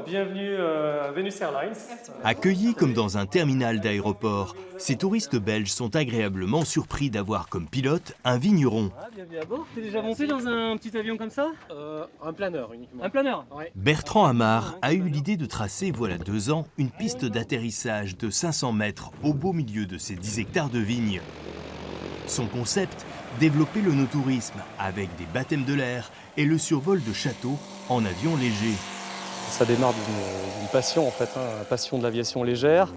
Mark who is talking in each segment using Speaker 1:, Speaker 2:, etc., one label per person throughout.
Speaker 1: Bienvenue à Venus Airlines.
Speaker 2: Accueillis comme dans un terminal d'aéroport, ces touristes belges sont agréablement surpris d'avoir comme pilote un vigneron.
Speaker 1: Bienvenue à bord. T'es déjà monté dans un petit avion comme ça?
Speaker 3: Un planeur uniquement.
Speaker 1: Un planeur?
Speaker 3: Ouais.
Speaker 2: Bertrand Amar a eu l'idée de tracer, voilà 2 ans, une piste d'atterrissage de 500 mètres au beau milieu de ces 10 hectares de vignes. Son concept, développer le no-tourisme avec des baptêmes de l'air et le survol de châteaux en avion léger.
Speaker 3: Ça démarre d'une passion en fait, passion de l'aviation légère.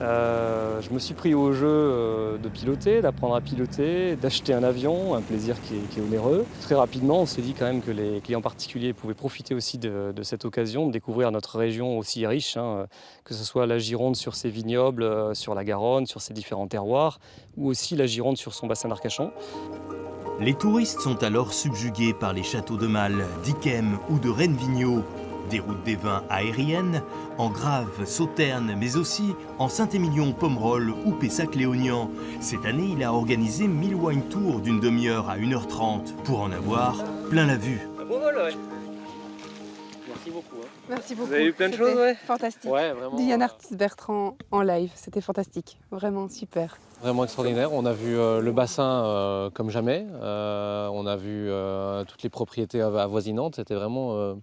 Speaker 3: Je me suis pris au jeu de piloter, d'apprendre à piloter, d'acheter un avion, un plaisir qui est onéreux. Très rapidement, on s'est dit quand même que les clients particuliers pouvaient profiter aussi de cette occasion de découvrir notre région aussi riche, que ce soit la Gironde sur ses vignobles, sur la Garonne, sur ses différents terroirs, ou aussi la Gironde sur son bassin d'Arcachon.
Speaker 2: Les touristes sont alors subjugués par les châteaux de Malle, d'Yquem ou de Rennes-Vigneault, des routes des vins aériennes, en Grave, Sauternes, mais aussi en Saint-Émilion, Pomerol ou Pessac-Léognan. Cette année, il a organisé 1000 wine tours d'une demi-heure à 1h30 pour en avoir plein la vue.
Speaker 1: Bon vol, ouais. Merci beaucoup.
Speaker 4: Merci beaucoup.
Speaker 1: Vous avez eu plein de
Speaker 4: C'était
Speaker 1: choses, ouais.
Speaker 4: Fantastique.
Speaker 3: Ouais, vraiment.
Speaker 4: Diane Artiste Bertrand en live, c'était fantastique. Vraiment super.
Speaker 3: Vraiment extraordinaire. On a vu le bassin comme jamais. On a vu toutes les propriétés avoisinantes. C'était vraiment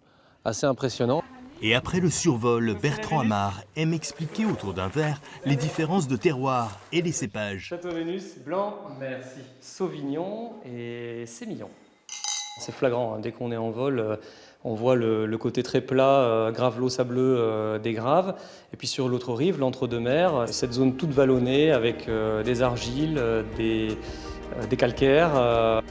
Speaker 3: assez impressionnant.
Speaker 2: Et après le survol, Bertrand Amar aime expliquer autour d'un verre les différences de terroir et les cépages.
Speaker 1: Château Vénus, blanc,
Speaker 3: Merci. Sauvignon et Sémillon. C'est flagrant, dès qu'on est en vol, on voit le côté très plat, gravelot sableux des graves. Et puis sur l'autre rive, l'entre-deux-mers, cette zone toute vallonnée avec des argiles, des calcaires.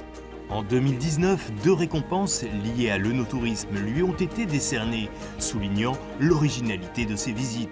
Speaker 2: En 2019, 2 récompenses liées à l'œnotourisme lui ont été décernées, soulignant l'originalité de ses visites.